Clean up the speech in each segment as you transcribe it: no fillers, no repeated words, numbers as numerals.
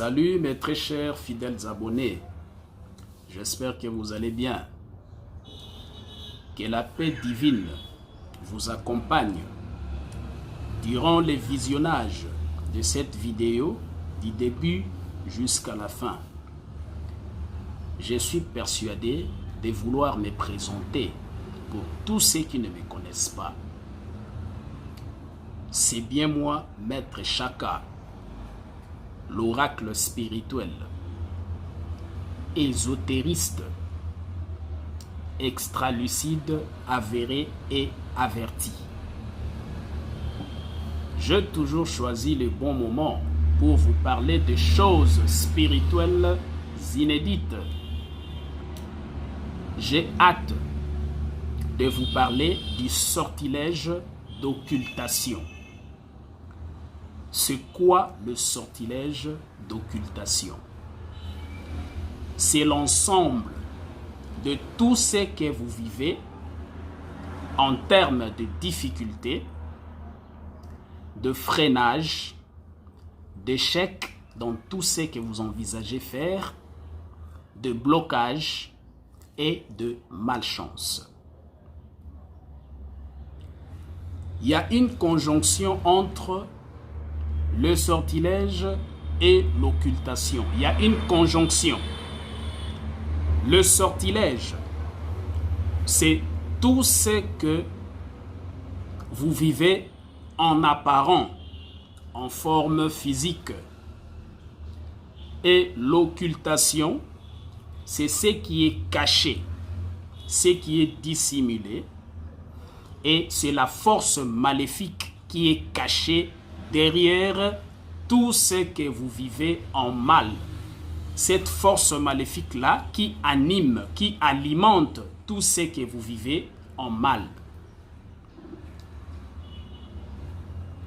Salut mes très chers fidèles abonnés, j'espère que vous allez bien. Que la paix divine vous accompagne durant le visionnage de cette vidéo du début jusqu'à la fin. Je suis persuadé de vouloir me présenter pour tous ceux qui ne me connaissent pas. C'est bien moi, Maître Chaka, l'oracle spirituel, ésotériste, extralucide, avéré et averti. J'ai toujours choisi le bon moment pour vous parler de choses spirituelles inédites. J'ai hâte de vous parler du sortilège d'occultation. C'est quoi le sortilège d'occultation? C'est l'ensemble de tout ce que vous vivez en termes de difficultés, de freinage, d'échec dans tout ce que vous envisagez faire, de blocage et de malchance. Il y a une conjonction entre le sortilège et l'occultation. Il y a une conjonction. Le sortilège, c'est tout ce que vous vivez en apparent, en forme physique. Et l'occultation, c'est ce qui est caché, ce qui est dissimulé. Et c'est la force maléfique qui est cachée derrière tout ce que vous vivez en mal. Cette force maléfique-là qui anime, qui alimente tout ce que vous vivez en mal.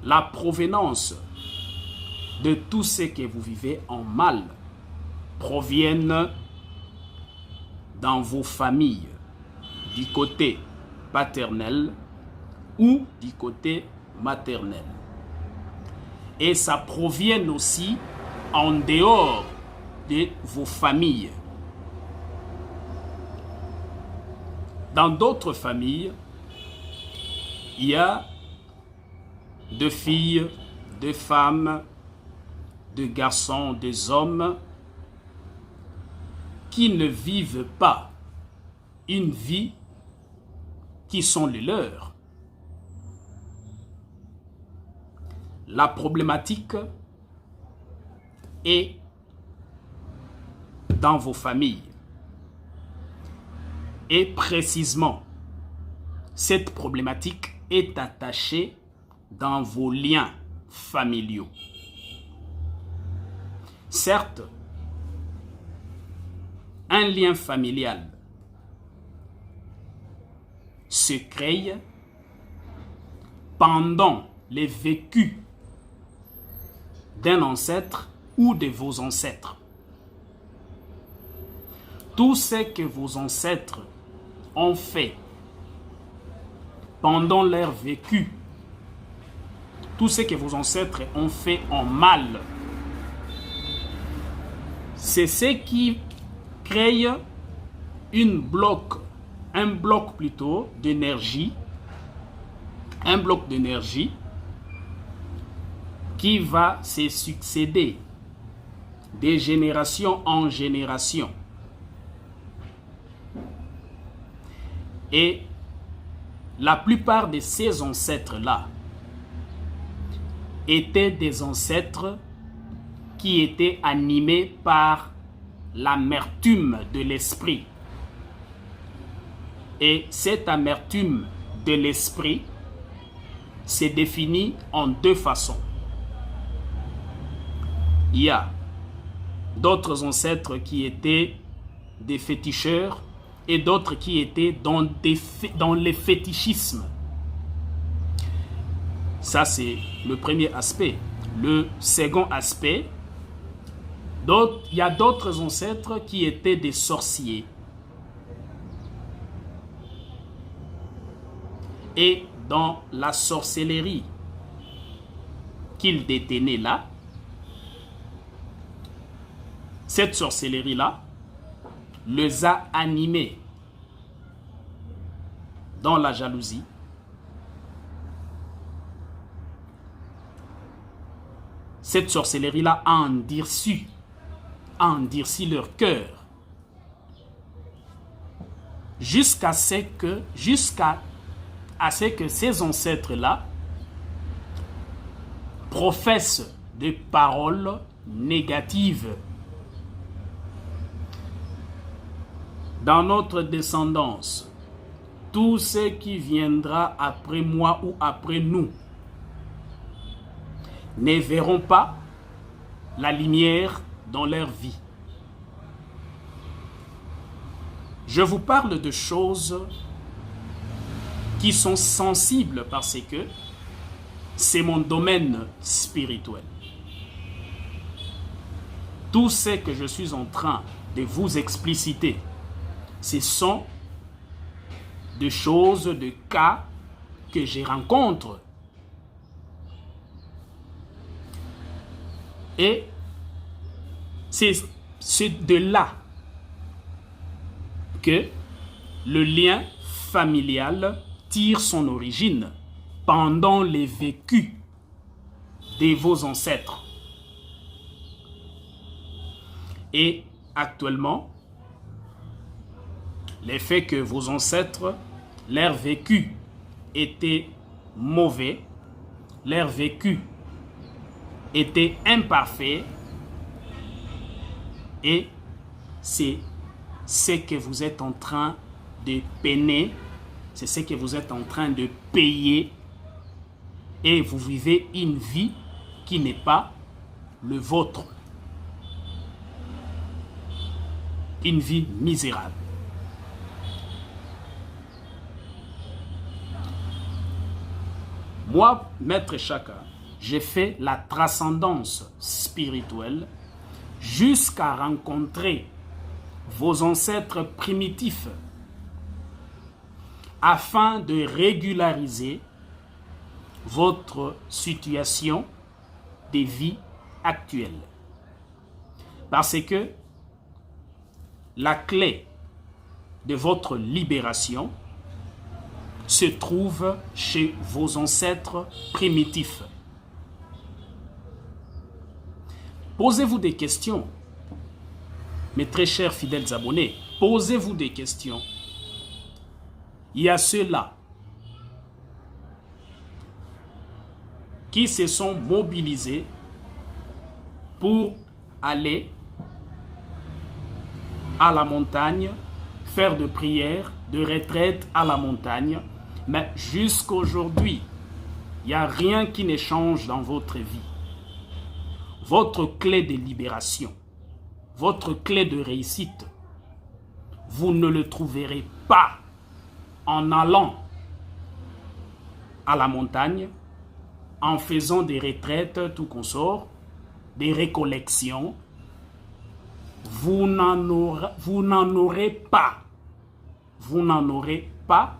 La provenance de tout ce que vous vivez en mal proviennent dans vos familles, du côté paternel ou du côté maternel. Et ça provient aussi en dehors de vos familles. Dans d'autres familles, il y a deux filles, deux femmes, deux garçons, deux hommes qui ne vivent pas une vie qui sont les leurs. La problématique est dans vos familles. Et précisément, cette problématique est attachée dans vos liens familiaux. Certes, un lien familial se crée pendant les vécus d'un ancêtre ou de vos ancêtres. Tout ce que vos ancêtres ont fait pendant leur vécu, tout ce que vos ancêtres ont fait en mal, c'est ce qui crée un bloc plutôt d'énergie, un bloc d'énergie qui va se succéder de génération en génération. Et la plupart de ces ancêtres-là étaient des ancêtres qui étaient animés par l'amertume de l'esprit. Et cette amertume de l'esprit se définit en deux façons. Il y a d'autres ancêtres qui étaient des féticheurs et d'autres qui étaient dans les fétichismes. Ça, c'est le premier aspect. Le second aspect, il y a d'autres ancêtres qui étaient des sorciers. Et dans la sorcellerie qu'ils détenaient là, cette sorcellerie-là les a animés dans la jalousie, cette sorcellerie-là a endurci leur cœur jusqu'à ce que ces ancêtres-là professent des paroles négatives. Dans notre descendance, tout ce qui viendra après moi ou après nous ne verront pas la lumière dans leur vie. Je vous parle de choses qui sont sensibles parce que c'est mon domaine spirituel. Tout ce que je suis en train de vous expliciter, ce sont des choses, des cas que je rencontre. Et c'est de là que le lien familial tire son origine pendant les vécus de vos ancêtres. Et actuellement, le fait que vos ancêtres, leur vécu était mauvais, leur vécu était imparfait, et c'est ce que vous êtes en train de peiner, c'est ce que vous êtes en train de payer, et vous vivez une vie qui n'est pas le vôtre. Une vie misérable. Moi, Maître Chaka, j'ai fait la transcendance spirituelle jusqu'à rencontrer vos ancêtres primitifs afin de régulariser votre situation de vie actuelle. Parce que la clé de votre libération se trouve chez vos ancêtres primitifs. Posez-vous des questions, mes très chers fidèles abonnés. Posez-vous des questions. Il y a ceux-là qui se sont mobilisés pour aller à la montagne, faire de prières, de retraite à la montagne. Mais jusqu'aujourd'hui, il n'y a rien qui ne change dans votre vie. Votre clé de libération, votre clé de réussite, vous ne le trouverez pas en allant à la montagne, en faisant des retraites, tout consort, des récollections. Vous n'en aurez pas. Vous n'en aurez pas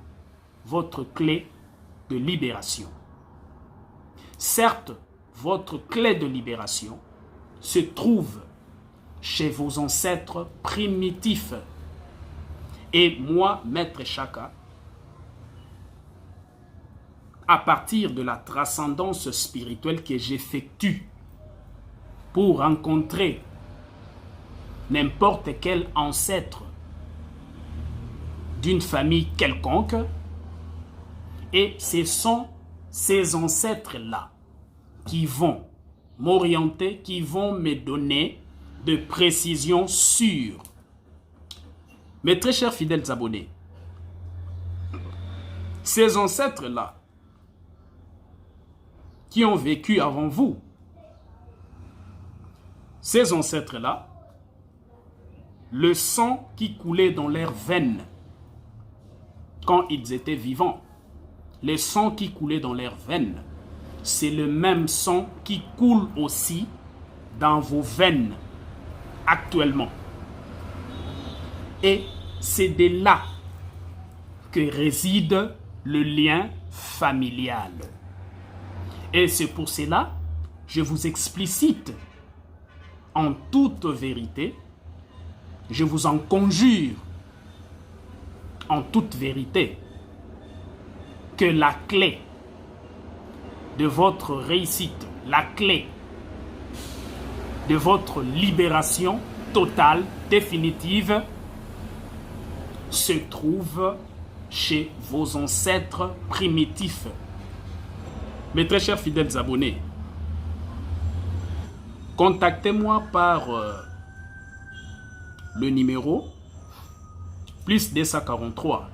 votre clé de libération. Certes, votre clé de libération se trouve chez vos ancêtres primitifs. Et moi, Maître Chaka, à partir de la transcendance spirituelle que j'effectue pour rencontrer n'importe quel ancêtre d'une famille quelconque, et ce sont ces ancêtres-là qui vont m'orienter, qui vont me donner de précisions sûres. Mes très chers fidèles abonnés, ces ancêtres-là qui ont vécu avant vous, ces ancêtres-là, le sang qui coulait dans leurs veines quand ils étaient vivants, le sang qui coulait dans leurs veines, c'est le même sang qui coule aussi dans vos veines actuellement. Et c'est de là que réside le lien familial. Et c'est pour cela que je vous explicite en toute vérité, je vous en conjure, en toute vérité, que la clé de votre réussite, la clé de votre libération totale, définitive, se trouve chez vos ancêtres primitifs. Mes très chers fidèles abonnés, contactez-moi par le numéro plus 243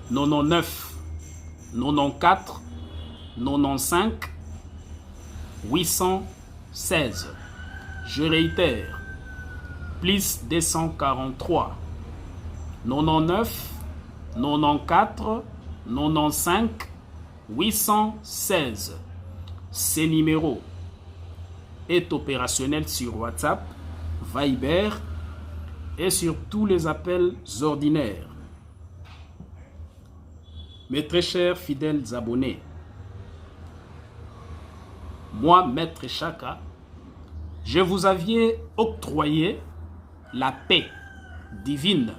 99 94 95 816. Je réitère, plus 243 99 94 95 816. Ce numéro est opérationnel sur WhatsApp, Viber et sur tous les appels ordinaires. Mes très chers fidèles abonnés, moi, Maître Chaka, je vous avais octroyé la paix divine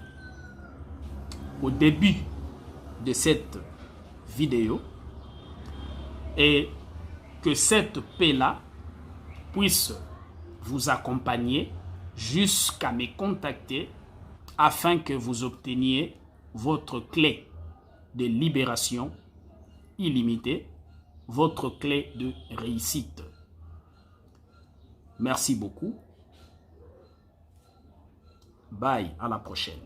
au début de cette vidéo et que cette paix-là puisse vous accompagner jusqu'à me contacter afin que vous obteniez votre clé de libération illimitée, votre clé de réussite. Merci beaucoup. Bye, à la prochaine.